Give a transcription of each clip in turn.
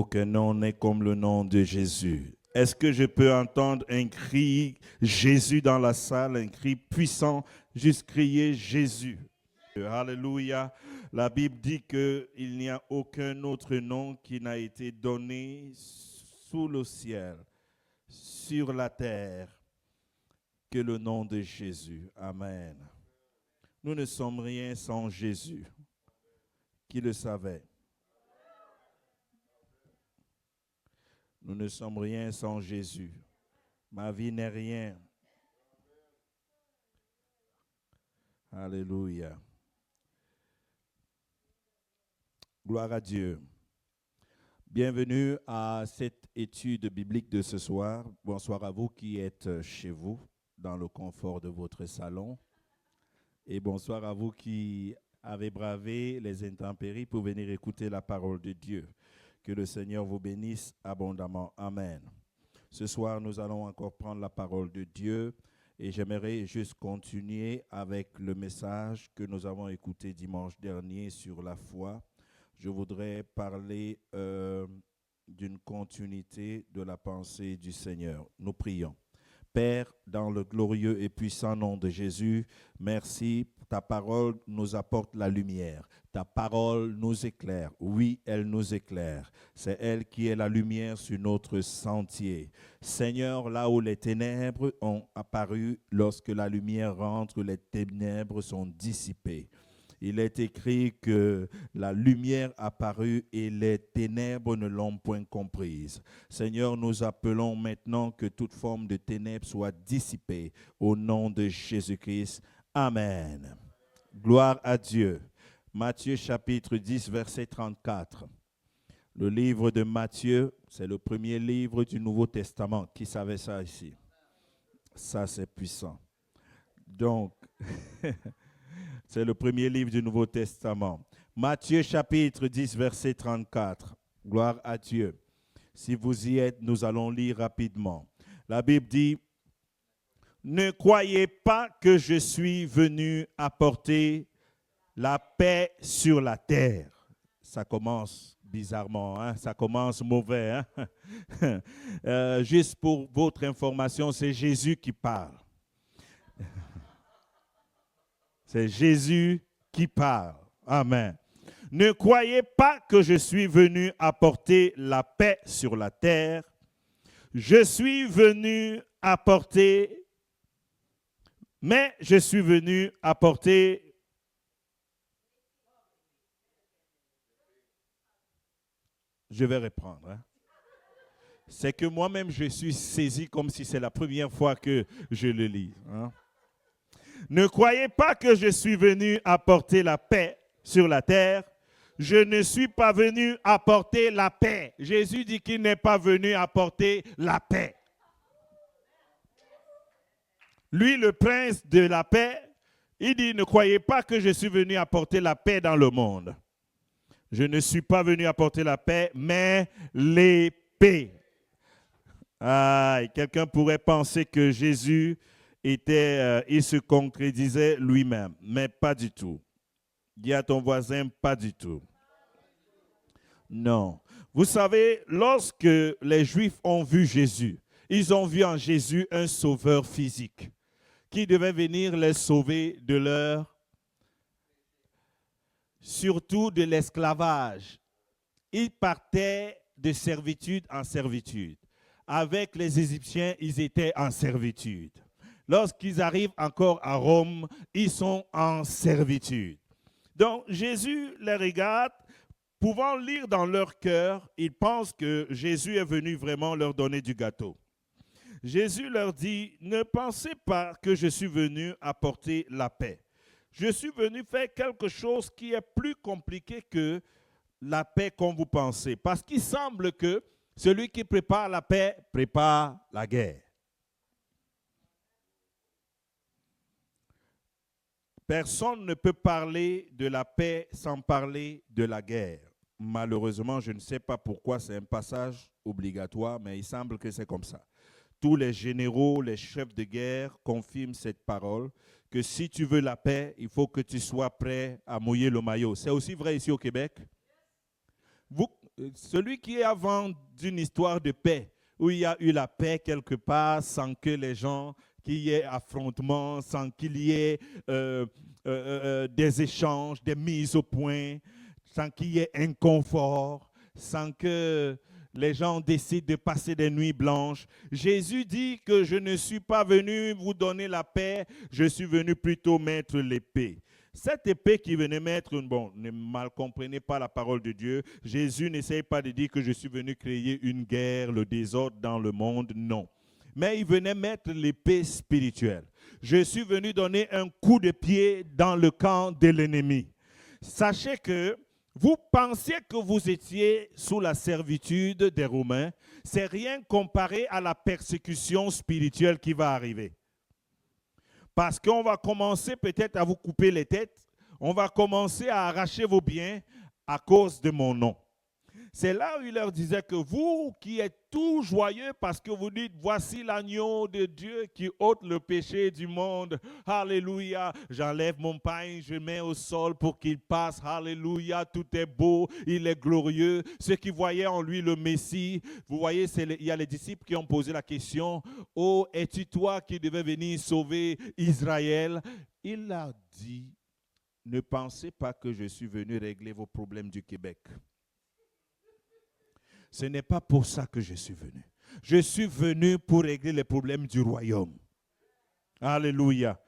Aucun nom n'est comme le nom de Jésus. Est-ce que je peux entendre un cri Jésus dans la salle, un cri puissant, juste crier Jésus? Alléluia. La Bible dit qu'il n'y a aucun autre nom qui n'a été donné sous le ciel, sur la terre, que le nom de Jésus. Amen. Nous ne sommes rien sans Jésus. Qui le savait? Nous ne sommes rien sans Jésus. Ma vie n'est rien. Alléluia. Gloire à Dieu. Bienvenue à cette étude biblique de ce soir. Bonsoir à vous qui êtes chez vous, dans le confort de votre salon. Et bonsoir à vous qui avez bravé les intempéries pour venir écouter la parole de Dieu. Que le Seigneur vous bénisse abondamment. Amen. Ce soir, nous allons encore prendre la parole de Dieu et j'aimerais juste continuer avec le message que nous avons écouté dimanche dernier sur la foi. Je voudrais parler d'une continuité de la pensée du Seigneur. Nous prions. Père, dans le glorieux et puissant nom de Jésus, merci. Ta parole nous apporte la lumière. Ta parole nous éclaire. Oui, elle nous éclaire. C'est elle qui est la lumière sur notre sentier. Seigneur, là où les ténèbres ont apparu, lorsque la lumière rentre, les ténèbres sont dissipées. Il est écrit que la lumière apparut et les ténèbres ne l'ont point comprise. Seigneur, nous appelons maintenant que toute forme de ténèbres soit dissipée au nom de Jésus-Christ. Amen. Gloire à Dieu. Matthieu chapitre 10, verset 34. Le livre de Matthieu, c'est le premier livre du Nouveau Testament. Qui savait ça ici? Ça, c'est puissant. Donc, c'est le premier livre du Nouveau Testament. Matthieu chapitre 10, verset 34. Gloire à Dieu. Si vous y êtes, nous allons lire rapidement. La Bible dit, « Ne croyez pas que je suis venu apporter la paix sur la terre. » Ça commence bizarrement, hein? Ça commence mauvais. Hein? Juste pour votre information, c'est Jésus qui parle. C'est Jésus qui parle. Amen. Ne croyez pas que je suis venu apporter la paix sur la terre. Je suis venu apporter, mais je suis venu apporter Je vais reprendre. Hein. C'est que moi-même, je suis saisi comme si c'est la première fois que je le lis. Hein. Ne croyez pas que je suis venu apporter la paix sur la terre. Je ne suis pas venu apporter la paix. Jésus dit qu'il n'est pas venu apporter la paix. Lui, le prince de la paix, il dit, ne croyez pas que je suis venu apporter la paix dans le monde. Je ne suis pas venu apporter la paix, mais l'épée. Quelqu'un pourrait penser que Jésus il se concrétisait lui-même, mais pas du tout. Dis à ton voisin, pas du tout. Non. Vous savez, lorsque les Juifs ont vu Jésus, ils ont vu en Jésus un sauveur physique qui devait venir les sauver de surtout de l'esclavage. Ils partaient de servitude en servitude. Avec les Égyptiens, ils étaient en servitude. Lorsqu'ils arrivent encore à Rome, ils sont en servitude. Donc, Jésus les regarde, pouvant lire dans leur cœur, ils pensent que Jésus est venu vraiment leur donner du gâteau. Jésus leur dit, ne pensez pas que je suis venu apporter la paix. Je suis venu faire quelque chose qui est plus compliqué que la paix comme vous pensez. Parce qu'il semble que celui qui prépare la paix prépare la guerre. Personne ne peut parler de la paix sans parler de la guerre. Malheureusement, je ne sais pas pourquoi c'est un passage obligatoire, mais il semble que c'est comme ça. Tous les généraux, les chefs de guerre confirment cette parole, que si tu veux la paix, il faut que tu sois prêt à mouiller le maillot. C'est aussi vrai ici au Québec. celui qui est avant d'une histoire de paix, où il y a eu la paix quelque part sans que les gens, qu'il y ait affrontement, sans qu'il y ait des échanges, des mises au point, sans qu'il y ait inconfort, sans que les gens décident de passer des nuits blanches. Jésus dit que je ne suis pas venu vous donner la paix, je suis venu plutôt mettre l'épée. Cette épée qui venait mettre, bon, ne mal comprenez pas la parole de Dieu. Jésus n'essaye pas de dire que je suis venu créer une guerre, le désordre dans le monde, non. Mais il venait mettre l'épée spirituelle. Je suis venu donner un coup de pied dans le camp de l'ennemi. Sachez que vous pensiez que vous étiez sous la servitude des Romains. C'est rien comparé à la persécution spirituelle qui va arriver. Parce qu'on va commencer peut-être à vous couper les têtes. On va commencer à arracher vos biens à cause de mon nom. C'est là où il leur disait que vous qui êtes tout joyeux parce que vous dites, voici l'agneau de Dieu qui ôte le péché du monde. Alléluia. J'enlève mon pain, je mets au sol pour qu'il passe. Alléluia. Tout est beau, il est glorieux. Ceux qui voyaient en lui le Messie, vous voyez, il y a les disciples qui ont posé la question, oh, es-tu toi qui devais venir sauver Israël? Il a dit, ne pensez pas que je suis venu régler vos problèmes du Québec. Ce n'est pas pour ça que je suis venu. Je suis venu pour régler les problèmes du royaume. Alléluia.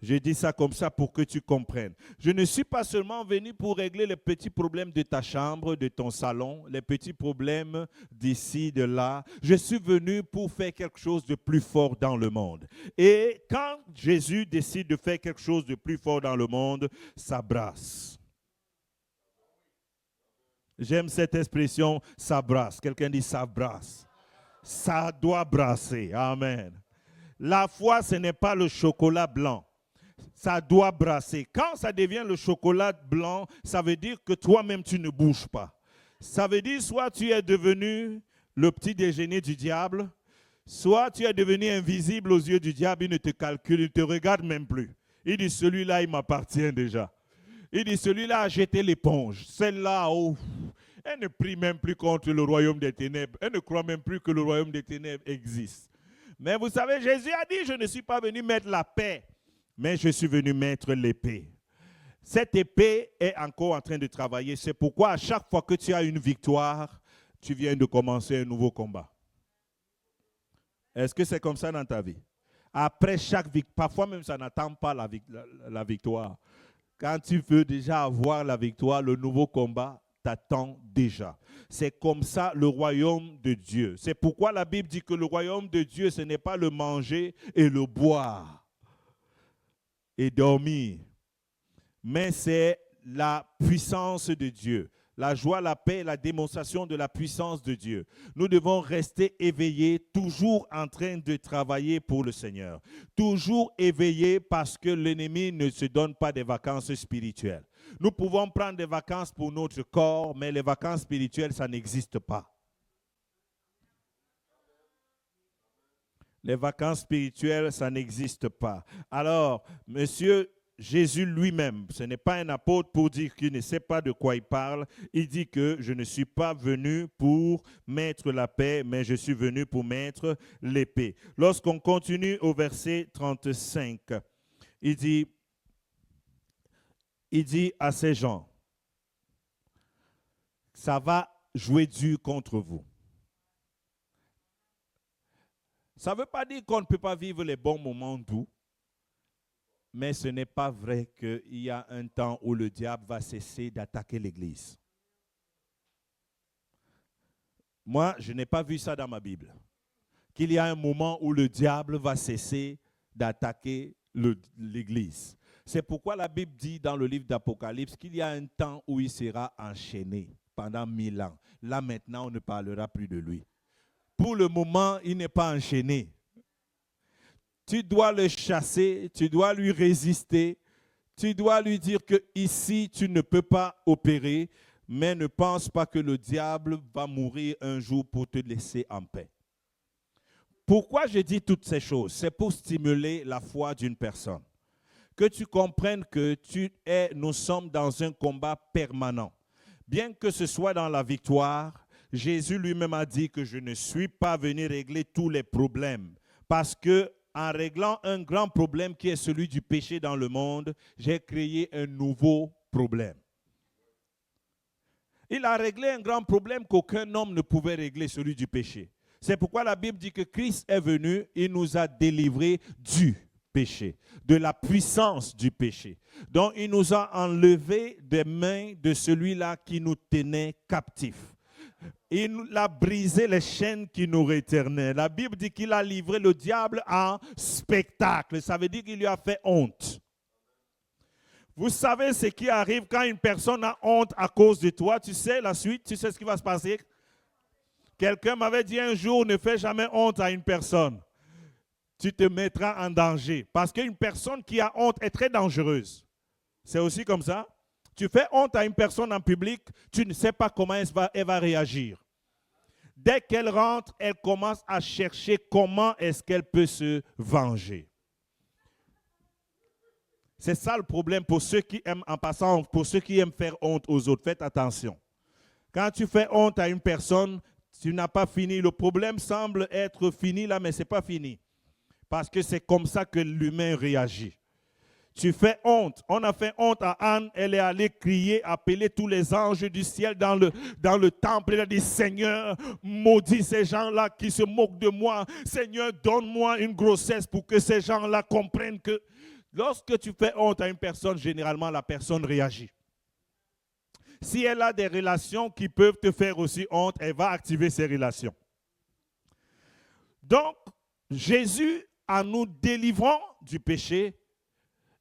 Je dis ça comme ça pour que tu comprennes. Je ne suis pas seulement venu pour régler les petits problèmes de ta chambre, de ton salon, les petits problèmes d'ici, de là. Je suis venu pour faire quelque chose de plus fort dans le monde. Et quand Jésus décide de faire quelque chose de plus fort dans le monde, ça brasse. J'aime cette expression, ça brasse. Quelqu'un dit ça brasse. Ça doit brasser. Amen. La foi, ce n'est pas le chocolat blanc. Ça doit brasser. Quand ça devient le chocolat blanc, ça veut dire que toi-même, tu ne bouges pas. Ça veut dire soit tu es devenu le petit déjeuner du diable, soit tu es devenu invisible aux yeux du diable, il ne te calcule, il ne te regarde même plus. Il dit, celui-là, il m'appartient déjà. Il dit, celui-là a jeté l'éponge. Celle-là, oh, elle ne prie même plus contre le royaume des ténèbres. Elle ne croit même plus que le royaume des ténèbres existe. Mais vous savez, Jésus a dit, je ne suis pas venu mettre la paix, mais je suis venu mettre l'épée. Cette épée est encore en train de travailler. C'est pourquoi à chaque fois que tu as une victoire, tu viens de commencer un nouveau combat. Est-ce que c'est comme ça dans ta vie? Après chaque victoire, parfois même ça n'attend pas la victoire. Quand tu veux déjà avoir la victoire, le nouveau combat t'attend déjà. C'est comme ça le royaume de Dieu. C'est pourquoi la Bible dit que le royaume de Dieu, ce n'est pas le manger et le boire et dormir, mais c'est la puissance de Dieu. La joie, la paix, la démonstration de la puissance de Dieu. Nous devons rester éveillés, toujours en train de travailler pour le Seigneur. Toujours éveillés parce que l'ennemi ne se donne pas des vacances spirituelles. Nous pouvons prendre des vacances pour notre corps, mais les vacances spirituelles, ça n'existe pas. Les vacances spirituelles, ça n'existe pas. Alors, monsieur Jésus lui-même, ce n'est pas un apôtre pour dire qu'il ne sait pas de quoi il parle. Il dit que je ne suis pas venu pour mettre la paix, mais je suis venu pour mettre l'épée. Lorsqu'on continue au verset 35, il dit à ces gens, ça va jouer dur contre vous. Ça ne veut pas dire qu'on ne peut pas vivre les bons moments doux. Mais ce n'est pas vrai qu'il y a un temps où le diable va cesser d'attaquer l'Église. Moi, je n'ai pas vu ça dans ma Bible. Qu'il y a un moment où le diable va cesser d'attaquer l'Église. C'est pourquoi la Bible dit dans le livre d'Apocalypse qu'il y a un temps où il sera enchaîné pendant 1000 ans. Là maintenant, on ne parlera plus de lui. Pour le moment, il n'est pas enchaîné. Tu dois le chasser, tu dois lui résister, tu dois lui dire que ici tu ne peux pas opérer, mais ne pense pas que le diable va mourir un jour pour te laisser en paix. Pourquoi je dis toutes ces choses? C'est pour stimuler la foi d'une personne. Que tu comprennes que nous sommes dans un combat permanent. Bien que ce soit dans la victoire, Jésus lui-même a dit que je ne suis pas venu régler tous les problèmes. Parce que en réglant un grand problème qui est celui du péché dans le monde, j'ai créé un nouveau problème. Il a réglé un grand problème qu'aucun homme ne pouvait régler, celui du péché. C'est pourquoi la Bible dit que Christ est venu, il nous a délivrés du péché, de la puissance du péché. Donc il nous a enlevé des mains de celui-là qui nous tenait captifs. Il a brisé les chaînes qui nous retenaient. La Bible dit qu'il a livré le diable en spectacle. Ça veut dire qu'il lui a fait honte. Vous savez ce qui arrive quand une personne a honte à cause de toi. Tu sais la suite, tu sais ce qui va se passer. Quelqu'un m'avait dit un jour, ne fais jamais honte à une personne. Tu te mettras en danger. Parce qu'une personne qui a honte est très dangereuse. C'est aussi comme ça. Tu fais honte à une personne en public, tu ne sais pas comment elle va réagir. Dès qu'elle rentre, elle commence à chercher comment est-ce qu'elle peut se venger. C'est ça le problème pour ceux qui aiment, en passant, pour ceux qui aiment faire honte aux autres. Faites attention. Quand tu fais honte à une personne, tu n'as pas fini. Le problème semble être fini là, mais ce n'est pas fini. Parce que c'est comme ça que l'humain réagit. Tu fais honte. On a fait honte à Anne. Elle est allée crier, appeler tous les anges du ciel dans le temple. Elle a dit, Seigneur, maudis ces gens-là qui se moquent de moi. Seigneur, donne-moi une grossesse pour que ces gens-là comprennent que lorsque tu fais honte à une personne, généralement, la personne réagit. Si elle a des relations qui peuvent te faire aussi honte, elle va activer ces relations. Donc, Jésus, en nous délivrant du péché,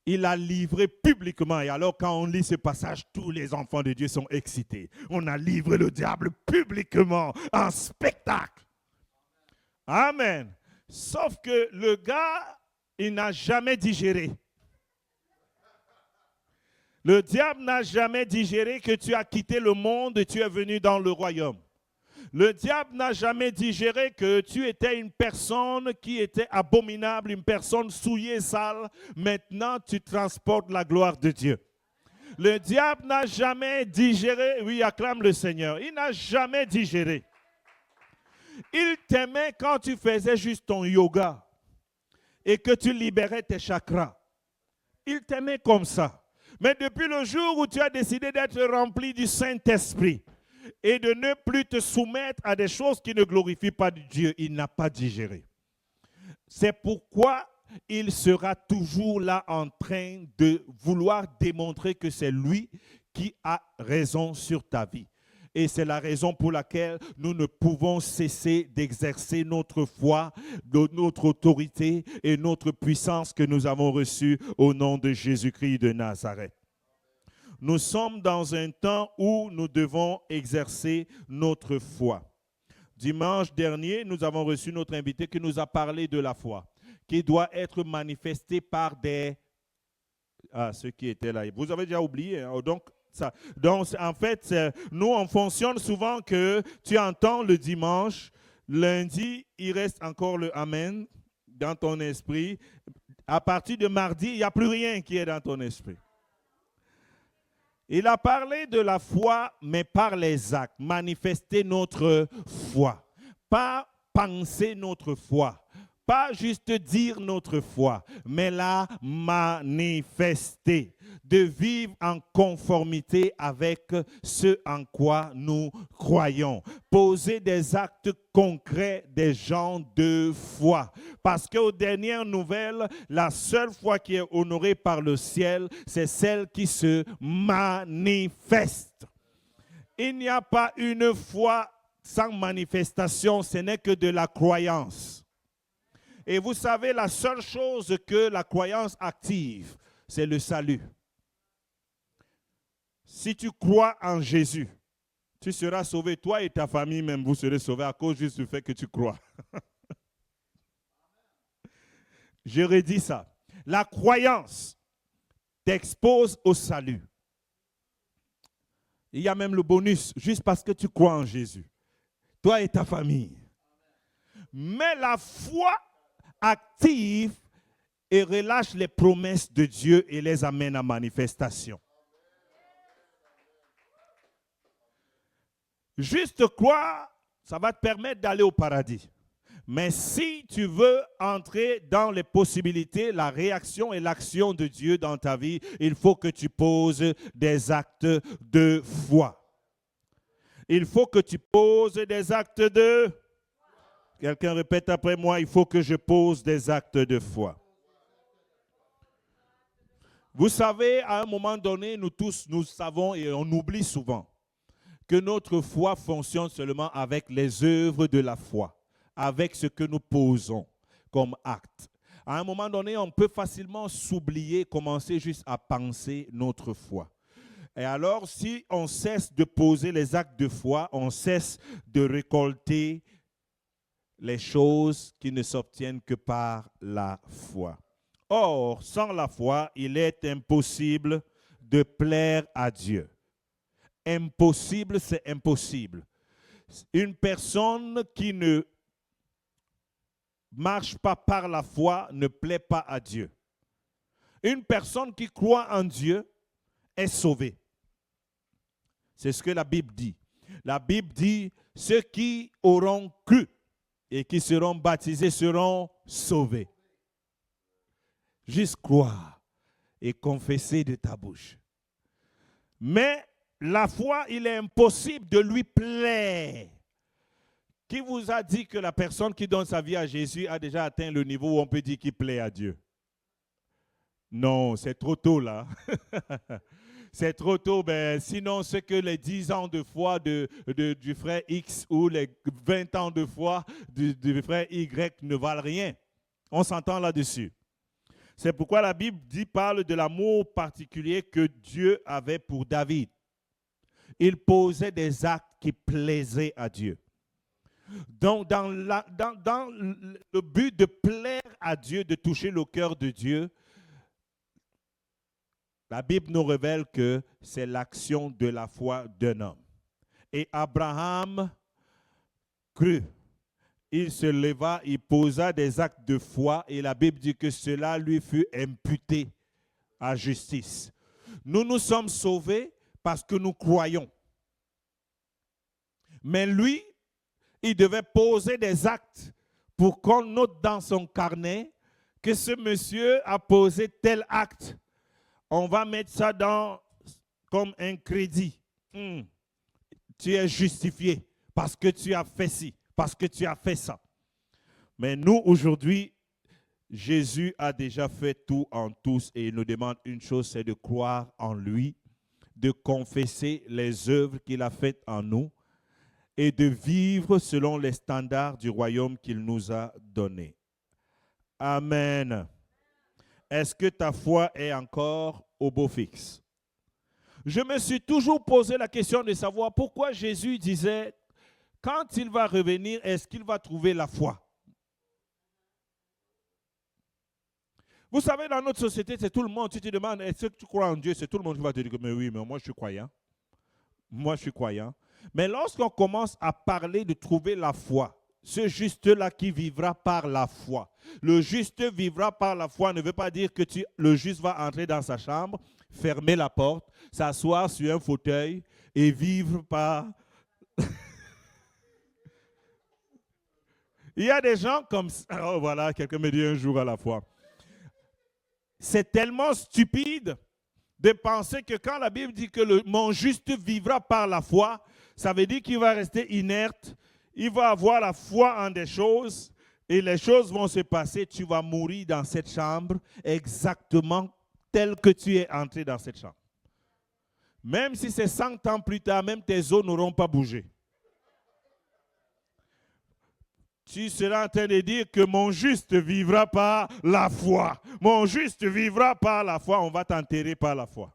il a livré publiquement. Et alors, quand on lit ce passage, tous les enfants de Dieu sont excités. On a livré le diable publiquement, en spectacle. Amen. Sauf que le gars, il n'a jamais digéré. Le diable n'a jamais digéré que tu as quitté le monde et tu es venu dans le royaume. Le diable n'a jamais digéré que tu étais une personne qui était abominable, une personne souillée, sale. Maintenant, tu transportes la gloire de Dieu. Le diable n'a jamais digéré, oui, acclame le Seigneur, il n'a jamais digéré. Il t'aimait quand tu faisais juste ton yoga et que tu libérais tes chakras. Il t'aimait comme ça. Mais depuis le jour où tu as décidé d'être rempli du Saint-Esprit, et de ne plus te soumettre à des choses qui ne glorifient pas Dieu, il n'a pas digéré. C'est pourquoi il sera toujours là en train de vouloir démontrer que c'est lui qui a raison sur ta vie. Et c'est la raison pour laquelle nous ne pouvons cesser d'exercer notre foi, notre autorité et notre puissance que nous avons reçue au nom de Jésus-Christ de Nazareth. Nous sommes dans un temps où nous devons exercer notre foi. Dimanche dernier, nous avons reçu notre invité qui nous a parlé de la foi, qui doit être manifestée par des... Ah, ceux qui étaient là, vous avez déjà oublié. Hein? Donc, en fait, nous, on fonctionne souvent que tu entends le dimanche, lundi, il reste encore le Amen dans ton esprit. À partir de mardi, il n'y a plus rien qui est dans ton esprit. Il a parlé de la foi, mais par les actes, manifester notre foi, pas penser notre foi, pas juste dire notre foi, mais la manifester, de vivre en conformité avec ce en quoi nous croyons. Poser des actes concrets des gens de foi. Parce qu'aux dernières nouvelles, la seule foi qui est honorée par le ciel, c'est celle qui se manifeste. Il n'y a pas une foi sans manifestation, ce n'est que de la croyance. Et vous savez, la seule chose que la croyance active, c'est le salut. Si tu crois en Jésus, tu seras sauvé, toi et ta famille même, vous serez sauvés à cause juste du fait que tu crois. Je redis ça. La croyance t'expose au salut. Il y a même le bonus, juste parce que tu crois en Jésus. Toi et ta famille. Mais la foi active et relâche les promesses de Dieu et les amène à manifestation. Juste croire, ça va te permettre d'aller au paradis. Mais si tu veux entrer dans les possibilités, la réaction et l'action de Dieu dans ta vie, il faut que tu poses des actes de foi. Il faut que tu poses des actes de... Quelqu'un répète après moi, il faut que je pose des actes de foi. Vous savez, à un moment donné, nous tous, nous savons et on oublie souvent que notre foi fonctionne seulement avec les œuvres de la foi, avec ce que nous posons comme acte. À un moment donné, on peut facilement s'oublier, commencer juste à penser notre foi. Et alors, si on cesse de poser les actes de foi, on cesse de récolter les choses qui ne s'obtiennent que par la foi. Or, sans la foi, il est impossible de plaire à Dieu. Impossible, c'est impossible. Une personne qui ne marche pas par la foi ne plaît pas à Dieu. Une personne qui croit en Dieu est sauvée. C'est ce que la Bible dit. La Bible dit, ceux qui auront cru et qui seront baptisés seront sauvés. Juste croire et confesser de ta bouche. Mais la foi, il est impossible de lui plaire. Qui vous a dit que la personne qui donne sa vie à Jésus a déjà atteint le niveau où on peut dire qu'il plaît à Dieu? Non, c'est trop tôt là. C'est trop tôt. Ben, sinon, c'est que les 10 ans de foi du frère X ou les 20 ans de foi du frère Y ne valent rien. On s'entend là-dessus. C'est pourquoi la Bible parle de l'amour particulier que Dieu avait pour David. Il posait des actes qui plaisaient à Dieu. Donc, dans le but de plaire à Dieu, de toucher le cœur de Dieu, la Bible nous révèle que c'est l'action de la foi d'un homme. Et Abraham crut. Il se leva, il posa des actes de foi et la Bible dit que cela lui fut imputé à justice. Nous sommes sauvés parce que nous croyons. Mais lui, il devait poser des actes pour qu'on note dans son carnet que ce monsieur a posé tel acte. On va mettre ça comme un crédit. Tu es justifié parce que tu as fait ci, parce que tu as fait ça. Mais nous, aujourd'hui, Jésus a déjà fait tout en tous et il nous demande une chose, c'est de croire en lui, de confesser les œuvres qu'il a faites en nous et de vivre selon les standards du royaume qu'il nous a donné. Amen. Est-ce que ta foi est encore au beau fixe? Je me suis toujours posé la question de savoir pourquoi Jésus disait, quand il va revenir, est-ce qu'il va trouver la foi? Vous savez, dans notre société, c'est tout le monde. Tu te demandes, est-ce que tu crois en Dieu? C'est tout le monde qui va te dire, mais oui, mais moi je suis croyant. Moi je suis croyant. Mais lorsqu'on commence à parler de trouver la foi, ce juste-là qui vivra par la foi. Le juste vivra par la foi ne veut pas dire que le juste va entrer dans sa chambre, fermer la porte, s'asseoir sur un fauteuil et vivre par... Il y a des gens comme ça. Oh voilà, quelqu'un me dit un jour à la fois. C'est tellement stupide de penser que quand la Bible dit que mon juste vivra par la foi, ça veut dire qu'il va rester inerte, il va avoir la foi en des choses et les choses vont se passer. Tu vas mourir dans cette chambre exactement tel que tu es entré dans cette chambre. Même si c'est 100 ans plus tard, même tes os n'auront pas bougé. Tu seras en train de dire que mon juste vivra par la foi. Mon juste vivra par la foi. On va t'enterrer par la foi.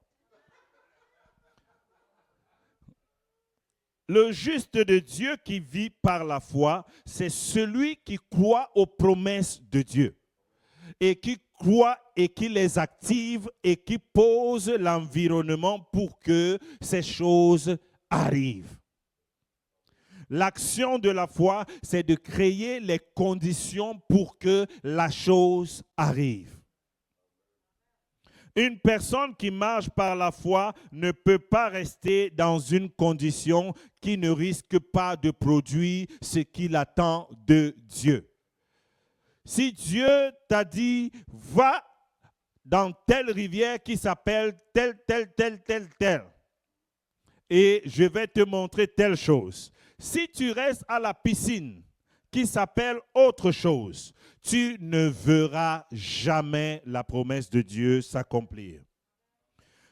Le juste de Dieu qui vit par la foi, c'est celui qui croit aux promesses de Dieu et qui croit et qui les active et qui pose l'environnement pour que ces choses arrivent. L'action de la foi, c'est de créer les conditions pour que la chose arrive. Une personne qui marche par la foi ne peut pas rester dans une condition qui ne risque pas de produire ce qu'il attend de Dieu. Si Dieu t'a dit, va dans telle rivière qui s'appelle telle, et je vais te montrer telle chose. Si tu restes à la piscine qui s'appelle autre chose, tu ne verras jamais la promesse de Dieu s'accomplir.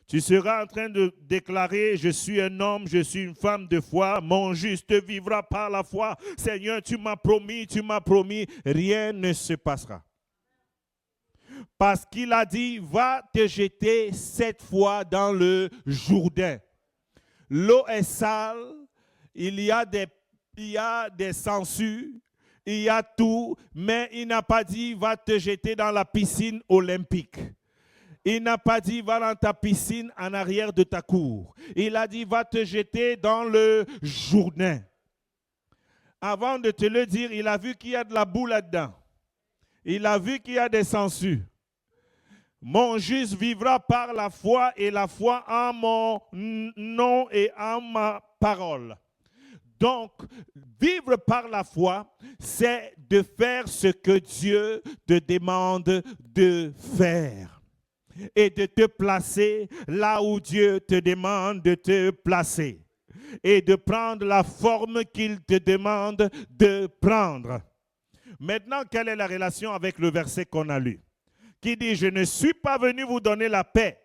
Tu seras en train de déclarer, je suis un homme, je suis une femme de foi, mon juste vivra par la foi. Seigneur, tu m'as promis, rien ne se passera. Parce qu'il a dit, va te jeter 7 fois dans le Jourdain. L'eau est sale, il y a des sangsues, il y a tout, mais il n'a pas dit, va te jeter dans la piscine olympique. Il n'a pas dit, va dans ta piscine en arrière de ta cour. Il a dit, va te jeter dans le Jourdain. Avant de te le dire, il a vu qu'il y a de la boue là-dedans. Il a vu qu'il y a des sangsues. Mon juste vivra par la foi et la foi en mon nom et en ma parole. Donc, vivre par la foi, c'est de faire ce que Dieu te demande de faire et de te placer là où Dieu te demande de te placer et de prendre la forme qu'il te demande de prendre. Maintenant, quelle est la relation avec le verset qu'on a lu? Qui dit, je ne suis pas venu vous donner la paix.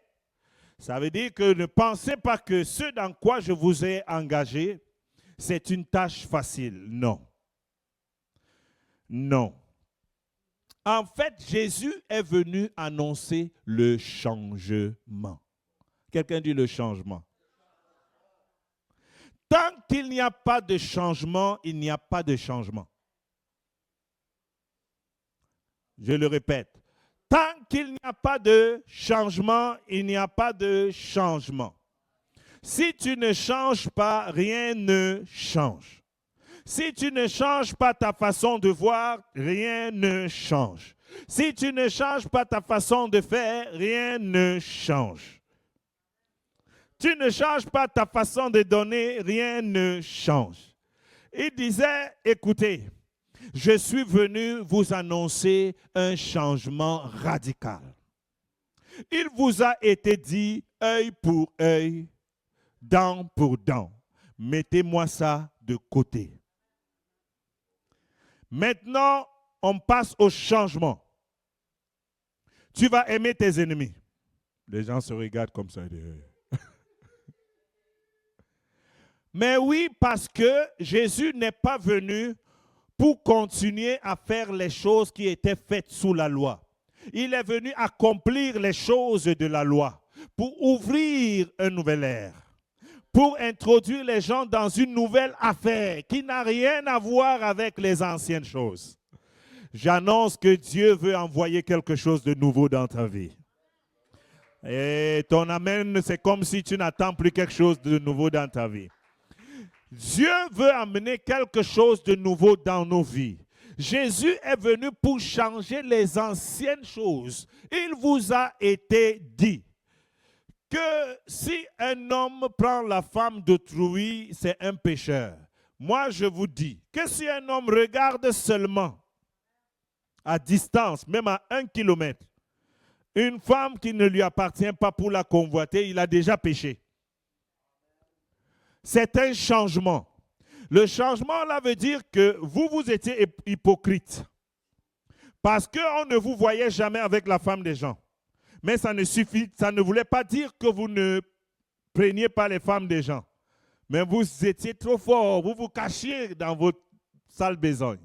Ça veut dire que ne pensez pas que ce dans quoi je vous ai engagé, c'est une tâche facile. Non. Non. En fait, Jésus est venu annoncer le changement. Quelqu'un dit le changement. Tant qu'il n'y a pas de changement, il n'y a pas de changement. Je le répète. Tant qu'il n'y a pas de changement, il n'y a pas de changement. Si tu ne changes pas, rien ne change. Si tu ne changes pas ta façon de voir, rien ne change. Si tu ne changes pas ta façon de faire, rien ne change. Tu ne changes pas ta façon de donner, rien ne change. Il disait, écoutez, je suis venu vous annoncer un changement radical. Il vous a été dit œil pour œil, dent pour dent. Mettez-moi ça de côté. Maintenant, on passe au changement. Tu vas aimer tes ennemis. Les gens se regardent comme ça. Mais oui, parce que Jésus n'est pas venu pour continuer à faire les choses qui étaient faites sous la loi. Il est venu accomplir les choses de la loi pour ouvrir un nouvel ère, pour introduire les gens dans une nouvelle affaire qui n'a rien à voir avec les anciennes choses. J'annonce que Dieu veut envoyer quelque chose de nouveau dans ta vie. Et ton amen, c'est comme si tu n'attends plus quelque chose de nouveau dans ta vie. Dieu veut amener quelque chose de nouveau dans nos vies. Jésus est venu pour changer les anciennes choses. Il vous a été dit que si un homme prend la femme d'autrui, c'est un pécheur. Moi, je vous dis que si un homme regarde seulement à distance, même à 1 kilomètre, une femme qui ne lui appartient pas pour la convoiter, il a déjà péché. C'est un changement. Le changement, là, veut dire que vous étiez hypocrite. Parce qu'on ne vous voyait jamais avec la femme des gens. Mais ça ne voulait pas dire que vous ne preniez pas les femmes des gens. Mais vous étiez trop fort, vous vous cachiez dans votre sale besogne.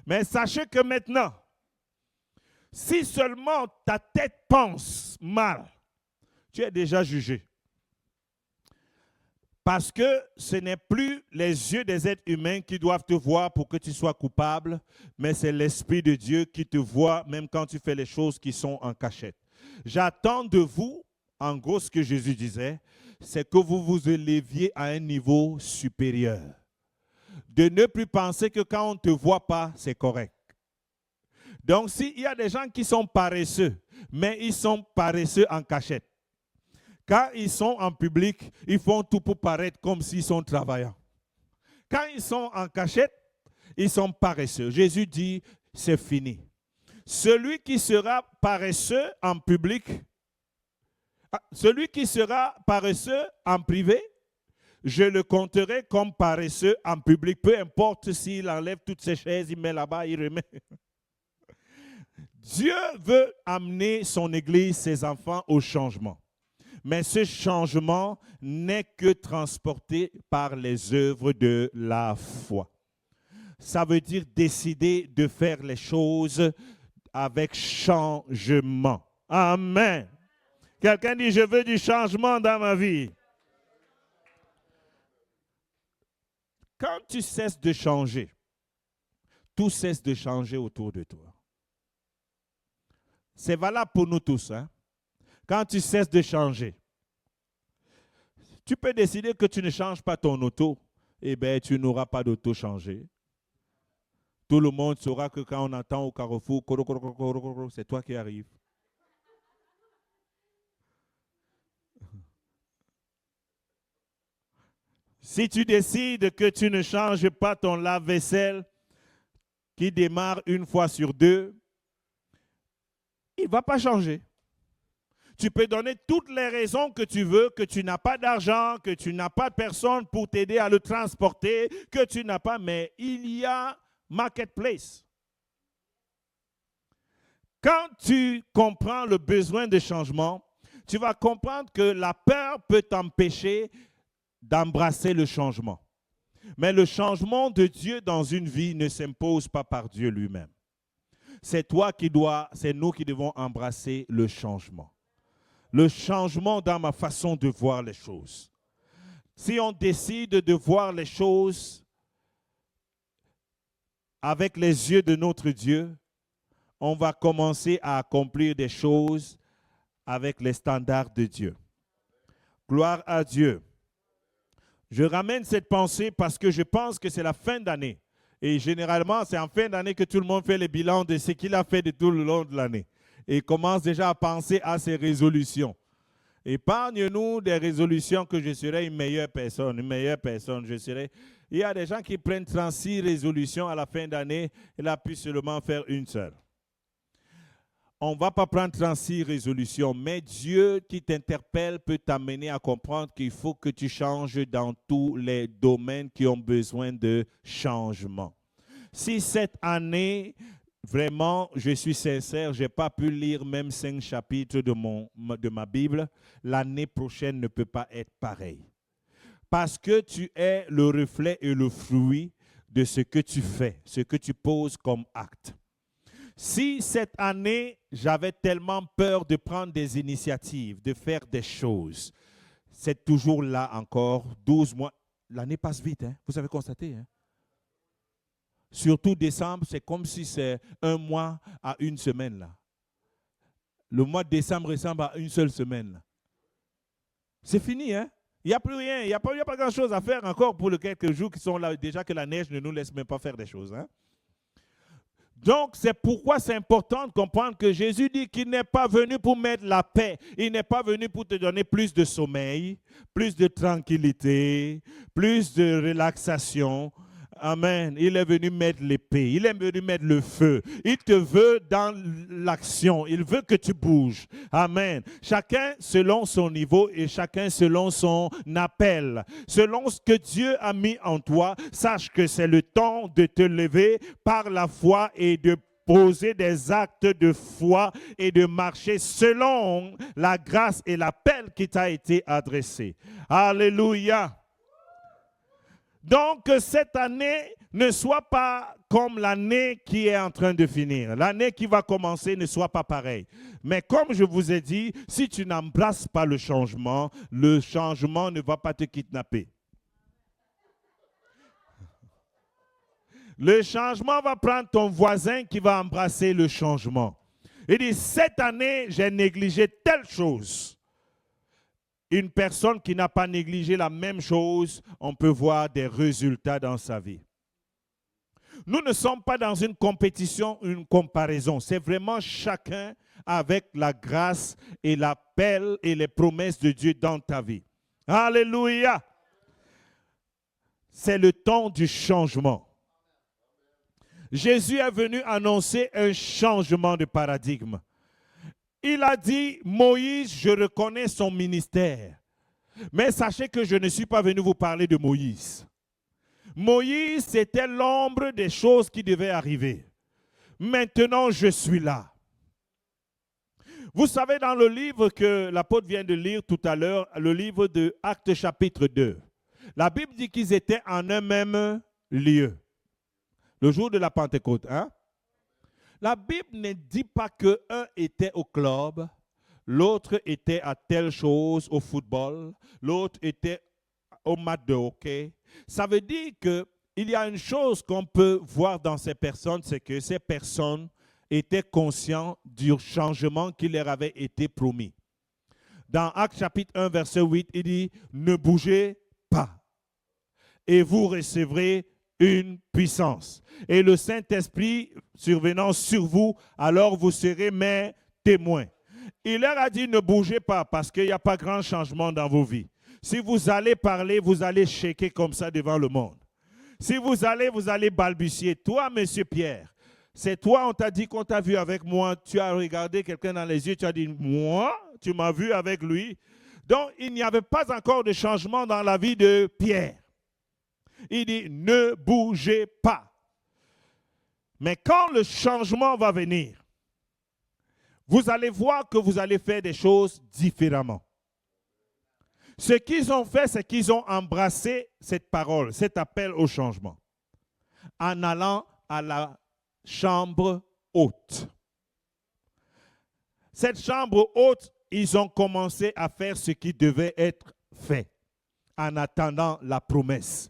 Mais sachez que maintenant, si seulement ta tête pense mal, tu es déjà jugé. Parce que ce n'est plus les yeux des êtres humains qui doivent te voir pour que tu sois coupable, mais c'est l'Esprit de Dieu qui te voit même quand tu fais les choses qui sont en cachette. J'attends de vous, en gros ce que Jésus disait, c'est que vous vous éleviez à un niveau supérieur. De ne plus penser que quand on ne te voit pas, c'est correct. Donc s'il y a des gens qui sont paresseux, mais ils sont paresseux en cachette. Quand ils sont en public, ils font tout pour paraître comme s'ils sont travaillants. Quand ils sont en cachette, ils sont paresseux. Jésus dit, c'est fini. Celui qui sera paresseux en public, celui qui sera paresseux en privé, je le compterai comme paresseux en public. Peu importe s'il enlève toutes ses chaises, il met là-bas, il remet. Dieu veut amener son Église, ses enfants, au changement. Mais ce changement n'est que transporté par les œuvres de la foi. Ça veut dire décider de faire les choses avec changement. Amen. Quelqu'un dit, je veux du changement dans ma vie. Quand tu cesses de changer, tout cesse de changer autour de toi. C'est valable pour nous tous. Hein? Quand tu cesses de changer, tu peux décider que tu ne changes pas ton auto. Eh bien, tu n'auras pas d'auto changé. Tout le monde saura que quand on entend au carrefour, c'est toi qui arrives. Si tu décides que tu ne changes pas ton lave-vaisselle qui démarre une fois sur deux, il ne va pas changer. Tu peux donner toutes les raisons que tu veux, que tu n'as pas d'argent, que tu n'as pas de personne pour t'aider à le transporter, que tu n'as pas, mais il y a marketplace. Quand tu comprends le besoin de changement, tu vas comprendre que la peur peut t'empêcher d'embrasser le changement. Mais le changement de Dieu dans une vie ne s'impose pas par Dieu lui-même. C'est nous qui devons embrasser le changement. Le changement dans ma façon de voir les choses. Si on décide de voir les choses avec les yeux de notre Dieu, on va commencer à accomplir des choses avec les standards de Dieu. Gloire à Dieu. Je ramène cette pensée parce que je pense que c'est la fin d'année. Et généralement, c'est en fin d'année que tout le monde fait le bilan de ce qu'il a fait de tout le long de l'année. Et commence déjà à penser à ses résolutions. Épargne-nous des résolutions que je serai une meilleure personne, Il y a des gens qui prennent 36 résolutions à la fin d'année et là, puis seulement faire une seule. On ne va pas prendre 36 résolutions, mais Dieu qui t'interpelle peut t'amener à comprendre qu'il faut que tu changes dans tous les domaines qui ont besoin de changement. Si cette année, vraiment, je suis sincère, je n'ai pas pu lire même 5 chapitres de ma Bible, l'année prochaine ne peut pas être pareille. Parce que tu es le reflet et le fruit de ce que tu fais, ce que tu poses comme acte. Si cette année, j'avais tellement peur de prendre des initiatives, de faire des choses, c'est toujours là encore, 12 mois. L'année passe vite, hein? Vous avez constaté. Hein? Surtout décembre, c'est comme si c'est un mois à une semaine. Là. Le mois de décembre ressemble à une seule semaine. Là. C'est fini, hein? Il n'y a plus rien, il n'y a pas grand-chose à faire encore pour les quelques jours qui sont là, déjà que la neige ne nous laisse même pas faire des choses. Hein? Donc, c'est pourquoi c'est important de comprendre que Jésus dit qu'il n'est pas venu pour mettre la paix. Il n'est pas venu pour te donner plus de sommeil, plus de tranquillité, plus de relaxation. Amen. Il est venu mettre l'épée. Il est venu mettre le feu. Il te veut dans l'action. Il veut que tu bouges. Amen. Chacun selon son niveau et chacun selon son appel. Selon ce que Dieu a mis en toi, sache que c'est le temps de te lever par la foi et de poser des actes de foi et de marcher selon la grâce et l'appel qui t'a été adressé. Alléluia. Donc, cette année ne soit pas comme l'année qui est en train de finir. L'année qui va commencer ne soit pas pareille. Mais comme je vous ai dit, si tu n'embrasses pas le changement ne va pas te kidnapper. Le changement va prendre ton voisin qui va embrasser le changement. Il dit, cette année, j'ai négligé telle chose. Une personne qui n'a pas négligé la même chose, on peut voir des résultats dans sa vie. Nous ne sommes pas dans une compétition, une comparaison. C'est vraiment chacun avec la grâce et l'appel et les promesses de Dieu dans ta vie. Alléluia! C'est le temps du changement. Jésus est venu annoncer un changement de paradigme. Il a dit, Moïse, je reconnais son ministère. Mais sachez que je ne suis pas venu vous parler de Moïse. Moïse, c'était l'ombre des choses qui devaient arriver. Maintenant, je suis là. Vous savez, dans le livre que l'apôtre vient de lire tout à l'heure, le livre de Actes chapitre 2, la Bible dit qu'ils étaient en un même lieu. Le jour de la Pentecôte, hein? La Bible ne dit pas qu'un était au club, l'autre était à telle chose, au football, l'autre était au match de hockey. Ça veut dire qu'il y a une chose qu'on peut voir dans ces personnes, c'est que ces personnes étaient conscients du changement qui leur avait été promis. Dans Actes chapitre 1, verset 8, il dit « Ne bougez pas et vous recevrez une puissance. Et le Saint-Esprit survenant sur vous, alors vous serez mes témoins. » Il leur a dit « Ne bougez pas parce qu'il n'y a pas grand changement dans vos vies. Si vous allez parler, vous allez shaker comme ça devant le monde. Si vous allez balbutier. Toi, monsieur Pierre, c'est toi, on t'a dit qu'on t'a vu avec moi. Tu as regardé quelqu'un dans les yeux, tu as dit « Moi, tu m'as vu avec lui. » Donc, il n'y avait pas encore de changement dans la vie de Pierre. Il dit « Ne bougez pas. » Mais quand le changement va venir, vous allez voir que vous allez faire des choses différemment. Ce qu'ils ont fait, c'est qu'ils ont embrassé cette parole, cet appel au changement, en allant à la chambre haute. Cette chambre haute, ils ont commencé à faire ce qui devait être fait en attendant la promesse.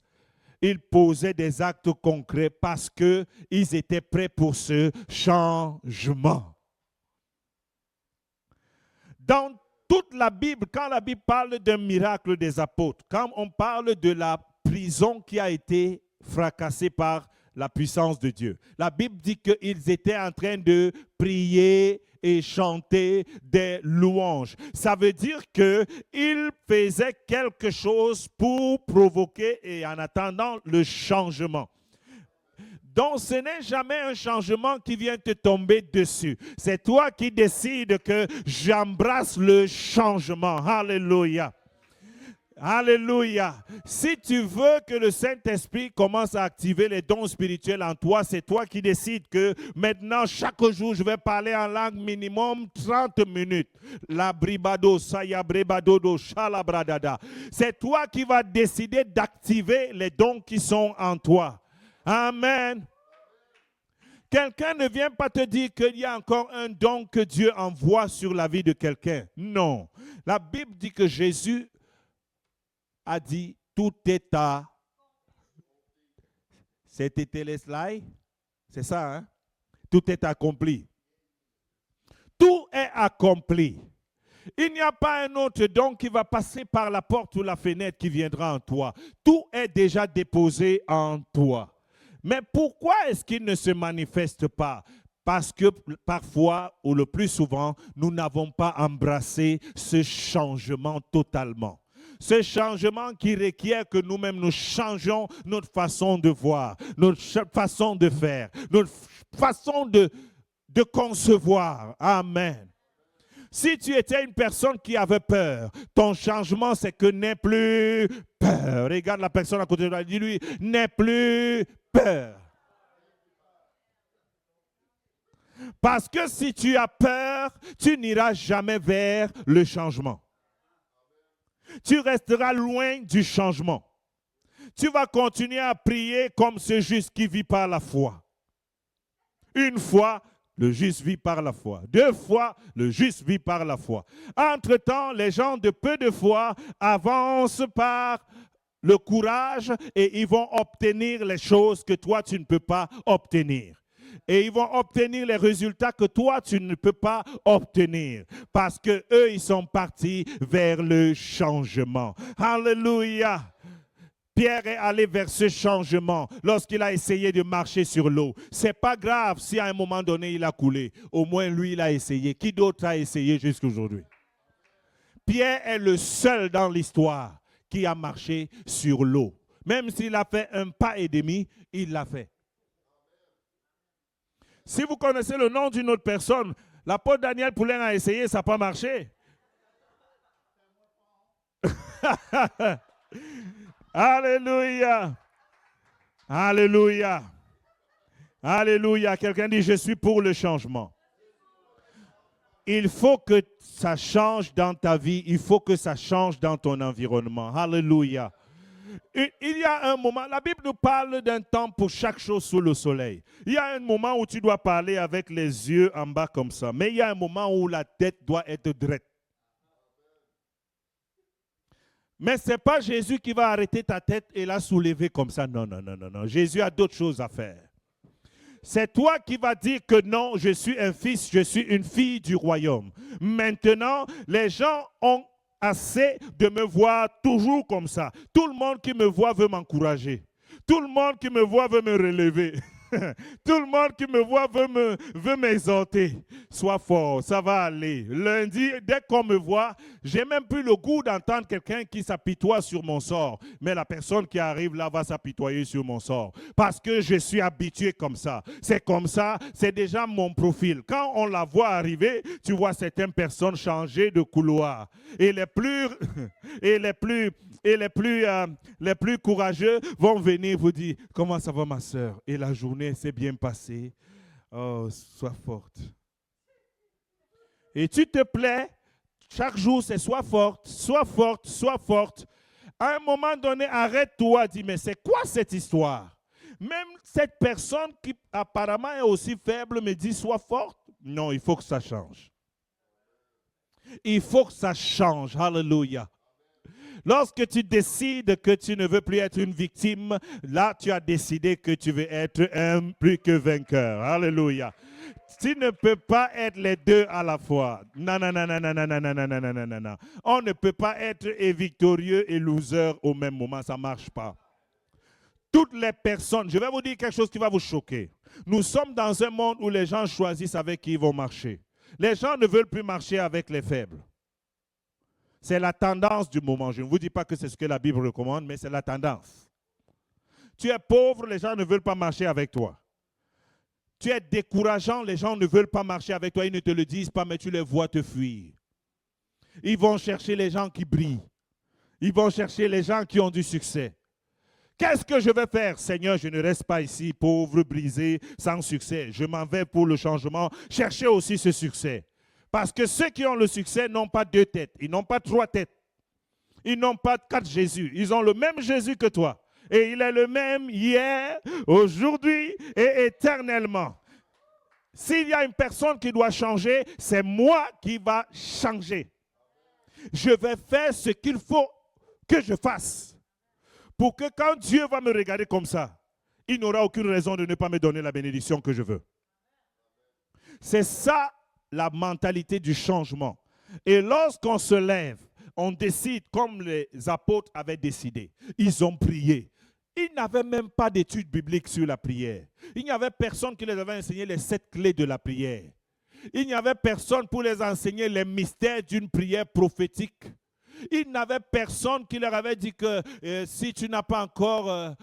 Ils posaient des actes concrets parce qu'ils étaient prêts pour ce changement. Dans toute la Bible, quand la Bible parle d'un miracle des apôtres, quand on parle de la prison qui a été fracassée par la puissance de Dieu, la Bible dit qu'ils étaient en train de prier et chanter des louanges. Ça veut dire qu'ils faisaient quelque chose pour provoquer et en attendant le changement. Donc, ce n'est jamais un changement qui vient te tomber dessus. C'est toi qui décides que j'embrasse le changement. Alléluia. Alléluia. Si tu veux que le Saint-Esprit commence à activer les dons spirituels en toi, c'est toi qui décides que maintenant, chaque jour, je vais parler en langue minimum 30 minutes. La bribado, saya bribado, do shalabradada. C'est toi qui vas décider d'activer les dons qui sont en toi. Amen. Quelqu'un ne vient pas te dire qu'il y a encore un don que Dieu envoie sur la vie de quelqu'un. Non. La Bible dit que Jésus a dit, tout est à... C'était les slides? C'est ça, hein? Tout est accompli. Tout est accompli. Il n'y a pas un autre don qui va passer par la porte ou la fenêtre qui viendra en toi. Tout est déjà déposé en toi. Mais pourquoi est-ce qu'il ne se manifeste pas? Parce que parfois, ou le plus souvent, nous n'avons pas embrassé ce changement totalement. Ce changement qui requiert que nous-mêmes nous changeons notre façon de voir, notre façon de faire, notre façon de concevoir. Amen. Si tu étais une personne qui avait peur, ton changement, c'est que n'aie plus peur. Regarde la personne à côté de toi, dis-lui, n'aie plus peur. Parce que si tu as peur, tu n'iras jamais vers le changement. Tu resteras loin du changement. Tu vas continuer à prier comme ce juste qui vit par la foi. Une fois, le juste vit par la foi. Deux fois, le juste vit par la foi. Entre-temps, les gens de peu de foi avancent par le courage et ils vont obtenir les choses que toi, tu ne peux pas obtenir. Et ils vont obtenir les résultats que toi, tu ne peux pas obtenir. Parce qu'eux, ils sont partis vers le changement. Alléluia. Pierre est allé vers ce changement lorsqu'il a essayé de marcher sur l'eau. Ce n'est pas grave si à un moment donné il a coulé. Au moins lui, il a essayé. Qui d'autre a essayé jusqu'à aujourd'hui? Pierre est le seul dans l'histoire qui a marché sur l'eau. Même s'il a fait un pas et demi, il l'a fait. Si vous connaissez le nom d'une autre personne, l'apôtre Daniel Poulain a essayé, ça n'a pas marché. Alléluia. Alléluia. Alléluia. Quelqu'un dit, je suis pour le changement. Il faut que ça change dans ta vie. Il faut que ça change dans ton environnement. Alléluia. Il y a un moment, la Bible nous parle d'un temps pour chaque chose sous le soleil. Il y a un moment où tu dois parler avec les yeux en bas comme ça. Mais il y a un moment où la tête doit être droite. Mais ce n'est pas Jésus qui va arrêter ta tête et la soulever comme ça. Non, non, non, non, non. Jésus a d'autres choses à faire. C'est toi qui vas dire que non, je suis un fils, je suis une fille du royaume. Maintenant, les gens ont assez de me voir toujours comme ça. Tout le monde qui me voit veut m'encourager. Tout le monde qui me voit veut me relever. Tout le monde qui me voit veut m'exhorter. Sois fort, ça va aller. Lundi, dès qu'on me voit, j'ai même plus le goût d'entendre quelqu'un qui s'apitoie sur mon sort. Mais la personne qui arrive là va s'apitoyer sur mon sort. Parce que je suis habitué comme ça. C'est comme ça, c'est déjà mon profil. Quand on la voit arriver, tu vois certaines personnes changer de couloir. Et les plus courageux vont venir vous dire, comment ça va ma soeur? Et la journée s'est bien passée. Oh, sois forte. Et tu te plais, chaque jour c'est sois forte, sois forte, sois forte. À un moment donné, arrête-toi, dis, mais c'est quoi cette histoire? Même cette personne qui apparemment est aussi faible me dit, sois forte. Non, il faut que ça change. Il faut que ça change. Alléluia. Lorsque tu décides que tu ne veux plus être une victime, là, tu as décidé que tu veux être un plus que vainqueur. Alléluia. Tu ne peux pas être les deux à la fois. Non, non, non, non, non, non, non, non, non, non, non, non, non. On ne peut pas être et victorieux et loser au même moment. Ça ne marche pas. Toutes les personnes, je vais vous dire quelque chose qui va vous choquer. Nous sommes dans un monde où les gens choisissent avec qui ils vont marcher. Les gens ne veulent plus marcher avec les faibles. C'est la tendance du moment. Je ne vous dis pas que c'est ce que la Bible recommande, mais c'est la tendance. Tu es pauvre, les gens ne veulent pas marcher avec toi. Tu es décourageant, les gens ne veulent pas marcher avec toi. Ils ne te le disent pas, mais tu les vois te fuir. Ils vont chercher les gens qui brillent. Ils vont chercher les gens qui ont du succès. Qu'est-ce que je vais faire? Seigneur, je ne reste pas ici, pauvre, brisé, sans succès. Je m'en vais pour le changement. Cherchez aussi ce succès. Parce que ceux qui ont le succès n'ont pas deux têtes. Ils n'ont pas trois têtes. Ils n'ont pas quatre Jésus. Ils ont le même Jésus que toi. Et il est le même hier, aujourd'hui et éternellement. S'il y a une personne qui doit changer, c'est moi qui va changer. Je vais faire ce qu'il faut que je fasse. Pour que quand Dieu va me regarder comme ça, il n'aura aucune raison de ne pas me donner la bénédiction que je veux. C'est ça la mentalité du changement. Et lorsqu'on se lève, on décide comme les apôtres avaient décidé. Ils ont prié. Ils n'avaient même pas d'études bibliques sur la prière. Il n'y avait personne qui les avait enseigné les 7 clés de la prière. Il n'y avait personne pour les enseigner les mystères d'une prière prophétique. Il n'avait personne qui leur avait dit que si tu n'as pas encore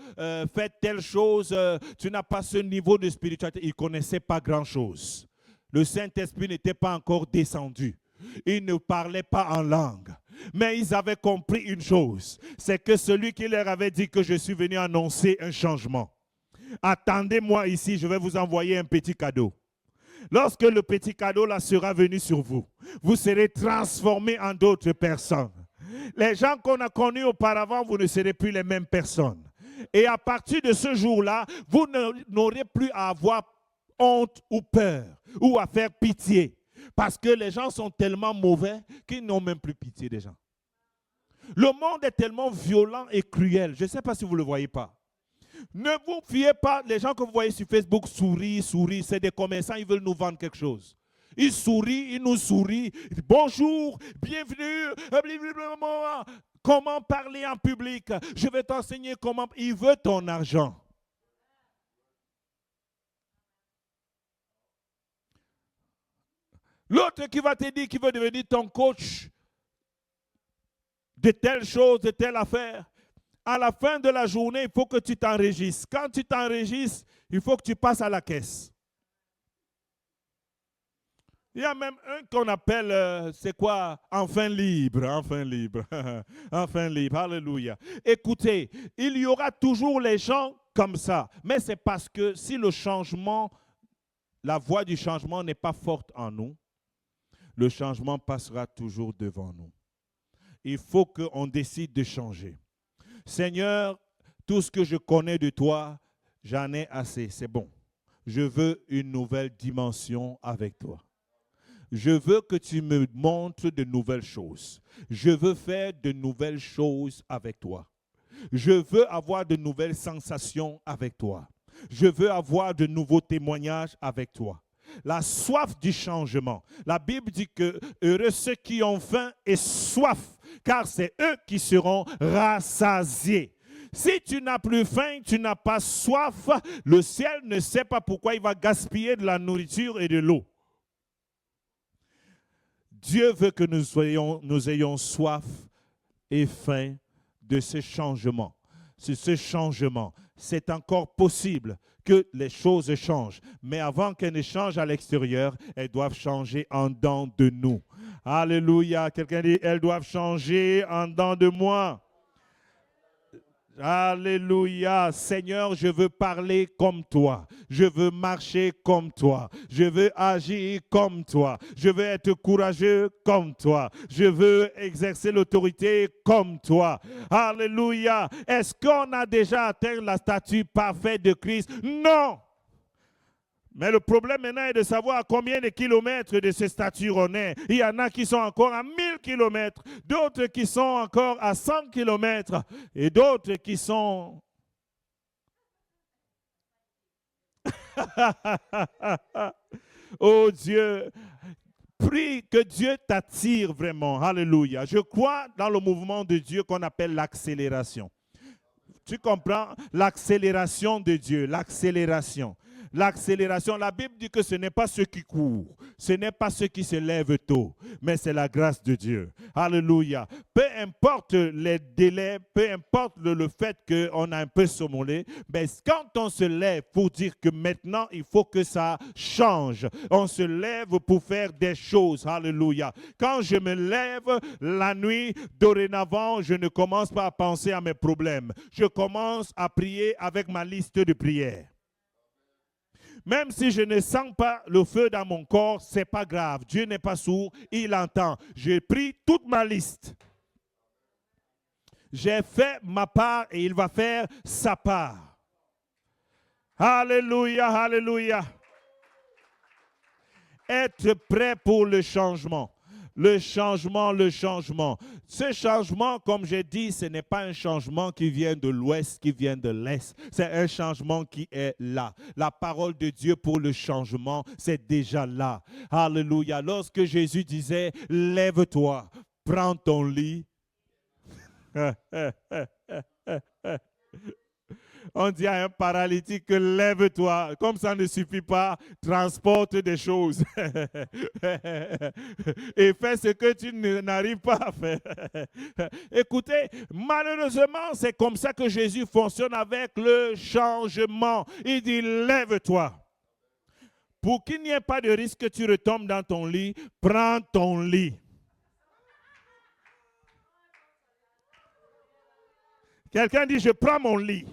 fait telle chose, tu n'as pas ce niveau de spiritualité. Ils ne connaissaient pas grand-chose. Le Saint-Esprit n'était pas encore descendu. Ils ne parlaient pas en langue. Mais ils avaient compris une chose. C'est que celui qui leur avait dit que je suis venu annoncer un changement. Attendez-moi ici, je vais vous envoyer un petit cadeau. Lorsque le petit cadeau là sera venu sur vous, vous serez transformés en d'autres personnes. Les gens qu'on a connus auparavant, vous ne serez plus les mêmes personnes. Et à partir de ce jour-là, vous n'aurez plus à avoir honte ou peur ou à faire pitié. Parce que les gens sont tellement mauvais qu'ils n'ont même plus pitié des gens. Le monde est tellement violent et cruel. Je ne sais pas si vous ne le voyez pas. Ne vous fiez pas, les gens que vous voyez sur Facebook sourient, c'est des commerçants, ils veulent nous vendre quelque chose. Ils sourient, ils nous sourient. Bonjour, bienvenue. comment parler en public. Je vais t'enseigner comment. Il veut ton argent. L'autre qui va te dire qu'il veut devenir ton coach de telle chose, de telle affaire. À la fin de la journée, il faut que tu t'enregistres. Quand tu t'enregistres, il faut que tu passes à la caisse. Il y a même un qu'on appelle, c'est quoi? Enfin libre, enfin libre, enfin libre, alléluia. Écoutez, il y aura toujours les gens comme ça, mais c'est parce que si le changement, la voie du changement n'est pas forte en nous, le changement passera toujours devant nous. Il faut qu'on décide de changer. Seigneur, tout ce que je connais de toi, j'en ai assez, c'est bon. Je veux une nouvelle dimension avec toi. Je veux que tu me montres de nouvelles choses. Je veux faire de nouvelles choses avec toi. Je veux avoir de nouvelles sensations avec toi. Je veux avoir de nouveaux témoignages avec toi. La soif du changement. La Bible dit que heureux ceux qui ont faim et soif, car c'est eux qui seront rassasiés. Si tu n'as plus faim, tu n'as pas soif, le ciel ne sait pas pourquoi il va gaspiller de la nourriture et de l'eau. Dieu veut que nous ayons soif et faim de ce changement. Ce changement, c'est encore possible que les choses changent. Mais avant qu'elles ne changent à l'extérieur, elles doivent changer en dedans de nous. Alléluia. Quelqu'un dit, elles doivent changer en dedans de moi. Alléluia. Seigneur, je veux parler comme toi. Je veux marcher comme toi. Je veux agir comme toi. Je veux être courageux comme toi. Je veux exercer l'autorité comme toi. Alléluia. Est-ce qu'on a déjà atteint la statue parfaite de Christ? Non. Mais le problème maintenant est de savoir à combien de kilomètres de ces statues on est. Il y en a qui sont encore à 1000 kilomètres, d'autres qui sont encore à 100 kilomètres et d'autres qui sont... Oh Dieu, prie que Dieu t'attire vraiment. Alléluia. Je crois dans le mouvement de Dieu qu'on appelle l'accélération. Tu comprends? L'accélération de Dieu, l'accélération. L'accélération, la Bible dit que ce n'est pas ceux qui courent, ce n'est pas ceux qui se lèvent tôt, mais c'est la grâce de Dieu. Alléluia. Peu importe les délais, peu importe le fait qu'on a un peu somnolé, mais quand on se lève pour dire que maintenant il faut que ça change, on se lève pour faire des choses. Alléluia. Quand je me lève la nuit, dorénavant, je ne commence pas à penser à mes problèmes. Je commence à prier avec ma liste de prières. Même si je ne sens pas le feu dans mon corps, ce n'est pas grave. Dieu n'est pas sourd, il entend. J'ai pris toute ma liste. J'ai fait ma part et il va faire sa part. Alléluia, alléluia. Être prêt pour le changement. Le changement, le changement. Ce changement, comme j'ai dit, ce n'est pas un changement qui vient de l'ouest, qui vient de l'est. C'est un changement qui est là. La parole de Dieu pour le changement, c'est déjà là. Alléluia. Lorsque Jésus disait, lève-toi, prends ton lit. On dit à un paralytique, lève-toi. Comme ça ne suffit pas, transporte des choses. Et fais ce que tu n'arrives pas à faire. Écoutez, malheureusement, c'est comme ça que Jésus fonctionne avec le changement. Il dit, lève-toi. Pour qu'il n'y ait pas de risque que tu retombes dans ton lit, prends ton lit. Quelqu'un dit, je prends mon lit.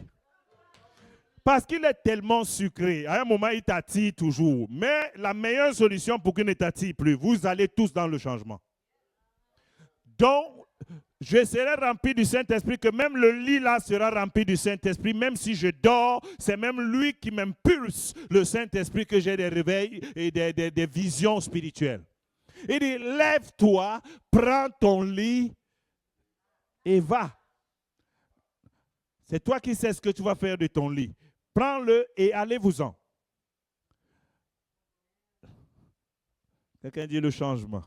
Parce qu'il est tellement sucré. À un moment, il t'attire toujours. Mais la meilleure solution pour qu'il ne t'attire plus, vous allez tous dans le changement. Donc, je serai rempli du Saint-Esprit, que même le lit là sera rempli du Saint-Esprit. Même si je dors, c'est même lui qui m'impulse le Saint-Esprit que j'ai des réveils et des visions spirituelles. Il dit, lève-toi, prends ton lit et va. C'est toi qui sais ce que tu vas faire de ton lit. Prends-le et allez-vous-en. Quelqu'un dit le changement.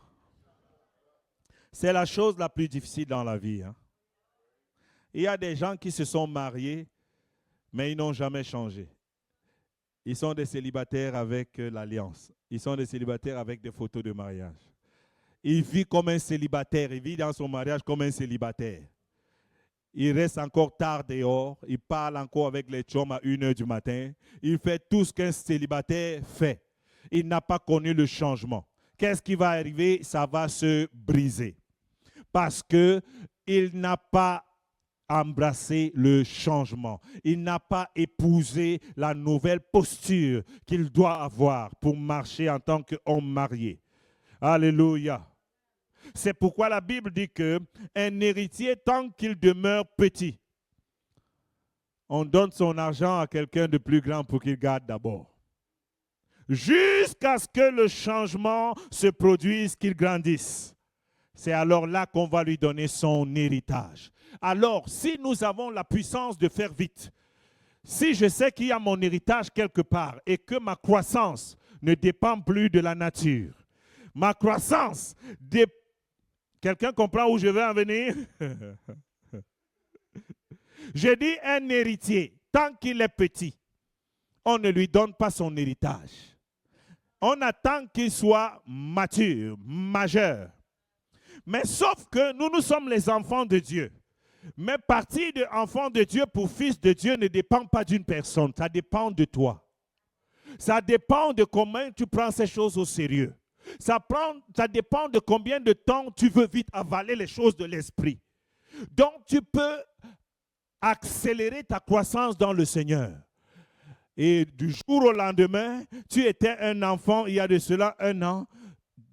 C'est la chose la plus difficile dans la vie. Hein? Il y a des gens qui se sont mariés, mais ils n'ont jamais changé. Ils sont des célibataires avec l'alliance. Ils sont des célibataires avec des photos de mariage. Il vit comme un célibataire. Il vit dans son mariage comme un célibataire. Il reste encore tard dehors. Il parle encore avec les chums à 1h du matin. Il fait tout ce qu'un célibataire fait. Il n'a pas connu le changement. Qu'est-ce qui va arriver? Ça va se briser. Parce qu'il n'a pas embrasser le changement. Il n'a pas épousé la nouvelle posture qu'il doit avoir pour marcher en tant qu'homme marié. Alléluia. C'est pourquoi la Bible dit qu'un héritier, tant qu'il demeure petit, on donne son argent à quelqu'un de plus grand pour qu'il garde d'abord. Jusqu'à ce que le changement se produise, qu'il grandisse. C'est alors là qu'on va lui donner son héritage. Alors, si nous avons la puissance de faire vite, si je sais qu'il y a mon héritage quelque part et que ma croissance ne dépend plus de la nature, ma croissance dépend... Quelqu'un comprend où je veux en venir? Je dis un héritier, tant qu'il est petit, on ne lui donne pas son héritage. On attend qu'il soit mature, majeur. Mais sauf que nous sommes les enfants de Dieu. Mais partir de enfant de Dieu pour fils de Dieu ne dépend pas d'une personne, ça dépend de toi. Ça dépend de comment tu prends ces choses au sérieux. Ça dépend de combien de temps tu veux vite avaler les choses de l'esprit. Donc tu peux accélérer ta croissance dans le Seigneur. Et du jour au lendemain, tu étais un enfant il y a de cela 1 an.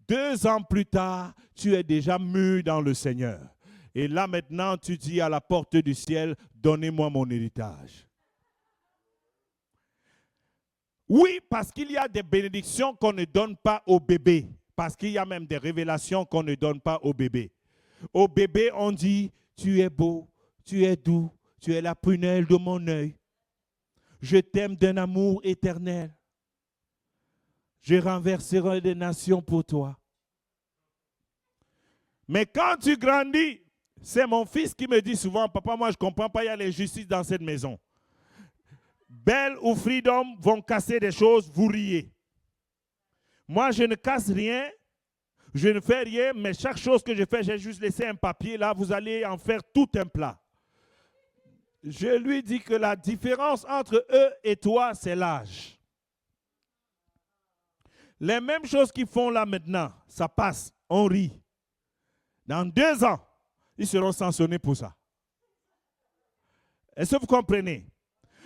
2 ans plus tard, tu es déjà mûr dans le Seigneur. Et là maintenant, tu dis à la porte du ciel, donnez-moi mon héritage. Oui, parce qu'il y a des bénédictions qu'on ne donne pas au bébé. Parce qu'il y a même des révélations qu'on ne donne pas au bébé. Au bébé, on dit, tu es beau, tu es doux, tu es la prunelle de mon œil. Je t'aime d'un amour éternel. Je renverserai des nations pour toi. Mais quand tu grandis, c'est mon fils qui me dit souvent, papa, moi je ne comprends pas, il y a l'injustice dans cette maison. Belle ou Freedom vont casser des choses, vous riez. Moi, je ne casse rien, je ne fais rien, mais chaque chose que je fais, j'ai juste laissé un papier là, vous allez en faire tout un plat. Je lui dis que la différence entre eux et toi, c'est l'âge. Les mêmes choses qu'ils font là maintenant, ça passe, on rit. Dans 2 ans, ils seront sanctionnés pour ça. Est-ce que vous comprenez?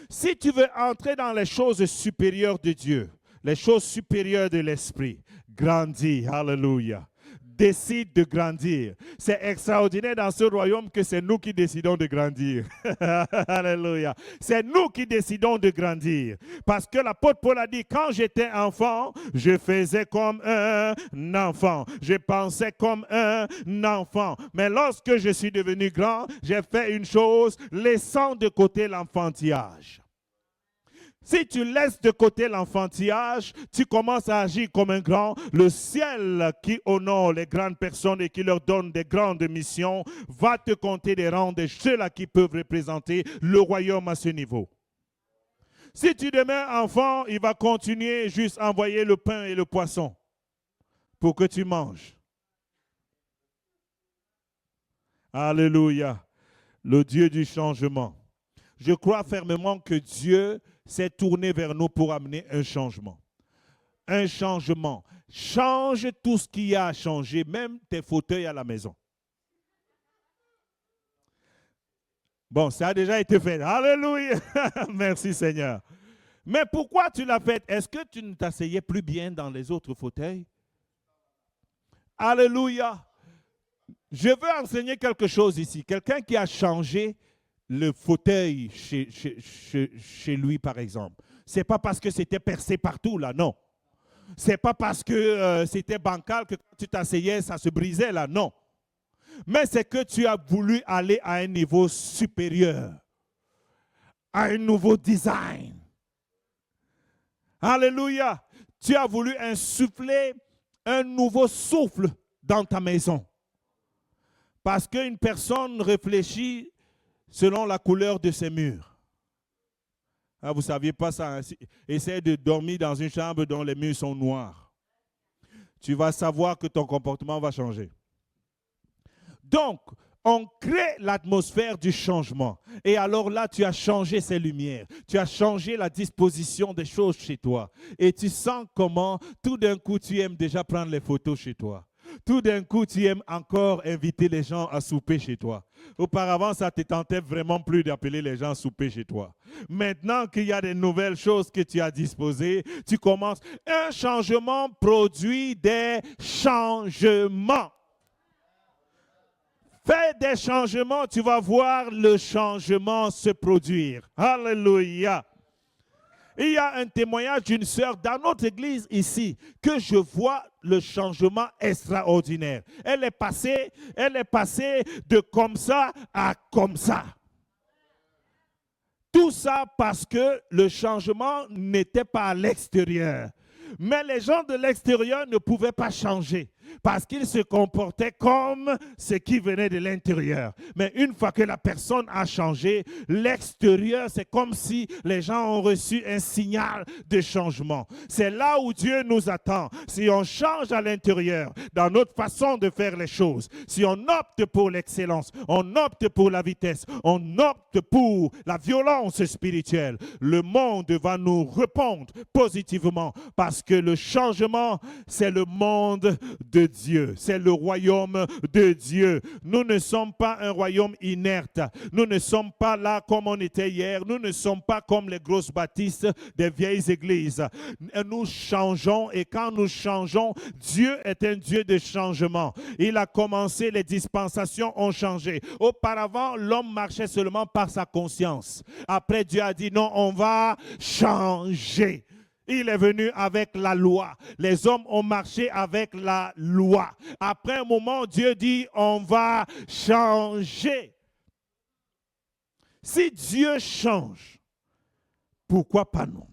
Si tu veux entrer dans les choses supérieures de Dieu, les choses supérieures de l'esprit, grandis, alléluia. Décide de grandir. C'est extraordinaire dans ce royaume que c'est nous qui décidons de grandir. Alléluia. C'est nous qui décidons de grandir. Parce que l'apôtre Paul a dit, quand j'étais enfant, je faisais comme un enfant. Je pensais comme un enfant. Mais lorsque je suis devenu grand, j'ai fait une chose, laissant de côté l'enfantillage. Si tu laisses de côté l'enfantillage, tu commences à agir comme un grand. Le ciel qui honore les grandes personnes et qui leur donne des grandes missions va te compter des rangs de ceux-là qui peuvent représenter le royaume à ce niveau. Si tu demeures enfant, il va continuer juste à envoyer le pain et le poisson pour que tu manges. Alléluia. Le Dieu du changement. Je crois fermement que Dieu s'est tourné vers nous pour amener un changement. Un changement. Change tout ce qu'il y a à changer, même tes fauteuils à la maison. Bon, ça a déjà été fait. Alléluia. Merci Seigneur. Mais pourquoi tu l'as fait? Est-ce que tu ne t'asseyais plus bien dans les autres fauteuils? Alléluia. Je veux enseigner quelque chose ici. Quelqu'un qui a changé le fauteuil chez lui, par exemple. Ce n'est pas parce que c'était percé partout, là, non. Ce n'est pas parce que c'était bancal que quand tu t'asseyais, ça se brisait, là, non. Mais c'est que tu as voulu aller à un niveau supérieur, à un nouveau design. Alléluia. Tu as voulu insuffler un nouveau souffle dans ta maison. Parce qu'une personne réfléchit selon la couleur de ses murs. Ah, vous ne saviez pas ça. Hein? Essaye de dormir dans une chambre dont les murs sont noirs. Tu vas savoir que ton comportement va changer. Donc, on crée l'atmosphère du changement. Et alors là, tu as changé ces lumières. Tu as changé la disposition des choses chez toi. Et tu sens comment, tout d'un coup, tu aimes déjà prendre les photos chez toi. Tout d'un coup, tu aimes encore inviter les gens à souper chez toi. Auparavant, ça ne te tentait vraiment plus d'appeler les gens à souper chez toi. Maintenant qu'il y a des nouvelles choses que tu as disposées, tu commences. Un changement produit des changements. Fais des changements, tu vas voir le changement se produire. Alléluia. Il y a un témoignage d'une sœur dans notre église ici que je vois le changement extraordinaire. Elle est passée de comme ça à comme ça. Tout ça parce que le changement n'était pas à l'extérieur. Mais les gens de l'extérieur ne pouvaient pas changer parce qu'ils se comportaient comme ce qui venait de l'intérieur. Mais une fois que la personne a changé, l'extérieur, c'est comme si les gens ont reçu un signal de changement. C'est là où Dieu nous attend. Si on change à l'intérieur, dans notre façon de faire les choses, si on opte pour l'excellence, on opte pour la vitesse, on opte pour la violence spirituelle, le monde va nous répondre positivement parce que le changement, c'est le monde de Dieu. C'est le royaume de Dieu. Nous ne sommes pas un royaume inerte. Nous ne sommes pas là comme on était hier. Nous ne sommes pas comme les grosses bâtisses des vieilles églises. Nous changeons et quand nous changeons, Dieu est un Dieu de changement. Il a commencé, les dispensations ont changé. Auparavant, l'homme marchait seulement par sa conscience. Après, Dieu a dit non, on va changer. Il est venu avec la loi. Les hommes ont marché avec la loi. Après un moment, Dieu dit, on va changer. Si Dieu change, pourquoi pas nous?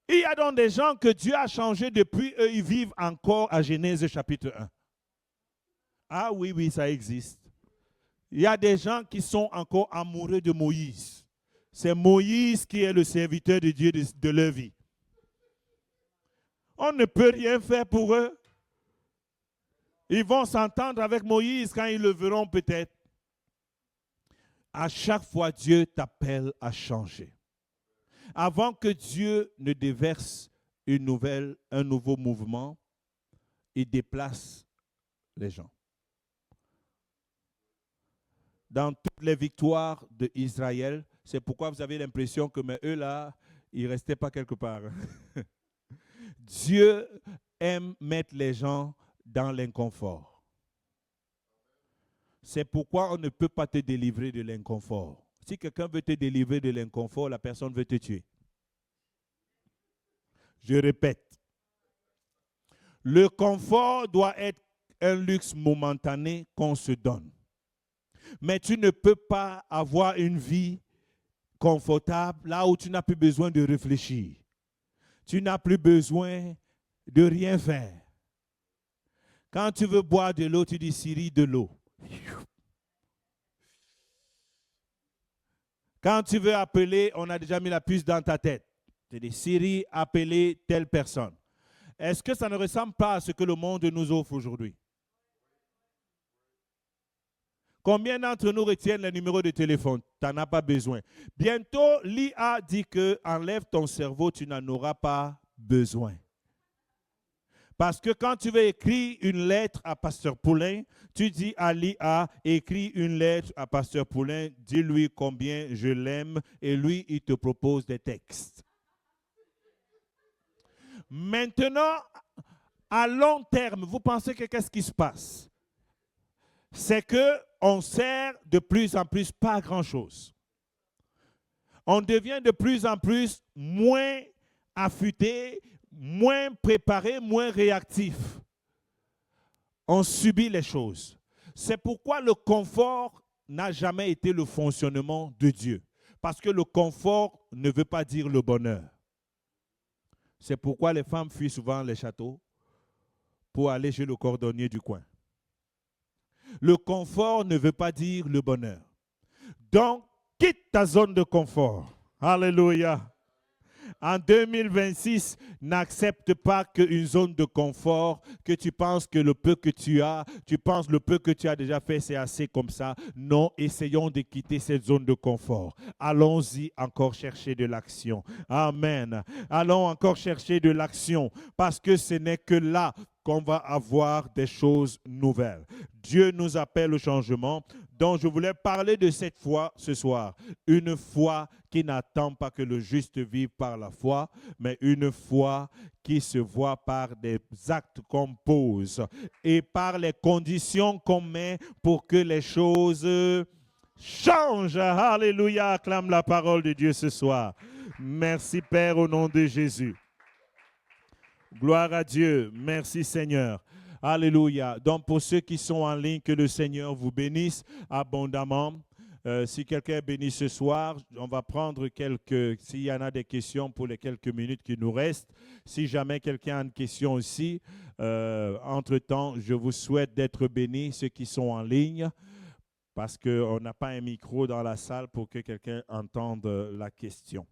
Il y a donc des gens que Dieu a changé depuis eux, ils vivent encore à Genèse chapitre 1. Ah oui, oui, ça existe. Il y a des gens qui sont encore amoureux de Moïse. C'est Moïse qui est le serviteur de Dieu de leur vie. On ne peut rien faire pour eux. Ils vont s'entendre avec Moïse quand ils le verront peut-être. À chaque fois, Dieu t'appelle à changer. Avant que Dieu ne déverse un nouveau mouvement, il déplace les gens. Dans toutes les victoires d'Israël, c'est pourquoi vous avez l'impression que mais eux là, ils ne restaient pas quelque part. Dieu aime mettre les gens dans l'inconfort. C'est pourquoi on ne peut pas te délivrer de l'inconfort. Si quelqu'un veut te délivrer de l'inconfort, la personne veut te tuer. Je répète, le confort doit être un luxe momentané qu'on se donne. Mais tu ne peux pas avoir une vie confortable là où tu n'as plus besoin de réfléchir. Tu n'as plus besoin de rien faire. Quand tu veux boire de l'eau, tu dis Siri de l'eau. Quand tu veux appeler, on a déjà mis la puce dans ta tête. Tu dis Siri, appeler telle personne. Est-ce que ça ne ressemble pas à ce que le monde nous offre aujourd'hui? Combien d'entre nous retiennent les numéros de téléphone? Tu n'en as pas besoin. Bientôt, l'IA dit que enlève ton cerveau, tu n'en auras pas besoin. Parce que quand tu veux écrire une lettre à Pasteur Poulain, tu dis à l'IA, écris une lettre à Pasteur Poulain, dis-lui combien je l'aime et lui, il te propose des textes. Maintenant, à long terme, vous pensez que qu'est-ce qui se passe? C'est qu'on sert de plus en plus pas grand-chose. On devient de plus en plus moins affûté, moins préparé, moins réactif. On subit les choses. C'est pourquoi le confort n'a jamais été le fonctionnement de Dieu. Parce que le confort ne veut pas dire le bonheur. C'est pourquoi les femmes fuient souvent les châteaux pour aller chez le cordonnier du coin. Le confort ne veut pas dire le bonheur. Donc, quitte ta zone de confort. Alléluia. En 2026, n'accepte pas qu'une zone de confort, que tu penses que le peu que tu as, tu penses le peu que tu as déjà fait, c'est assez comme ça. Non, essayons de quitter cette zone de confort. Allons-y encore chercher de l'action. Amen. Allons encore chercher de l'action parce que ce n'est que là qu'on va avoir des choses nouvelles. Dieu nous appelle au changement. Donc, je voulais parler de cette foi ce soir. Une foi qui n'attend pas que le juste vive par la foi, mais une foi qui se voit par des actes qu'on pose et par les conditions qu'on met pour que les choses changent. Alléluia, acclame la parole de Dieu ce soir. Merci Père au nom de Jésus. Gloire à Dieu. Merci Seigneur. Alléluia. Donc pour ceux qui sont en ligne, que le Seigneur vous bénisse abondamment. Si quelqu'un est béni ce soir, on va prendre s'il y en a des questions pour les quelques minutes qui nous restent. Si jamais quelqu'un a une question aussi, entre-temps, je vous souhaite d'être bénis, ceux qui sont en ligne, parce qu'on n'a pas un micro dans la salle pour que quelqu'un entende la question.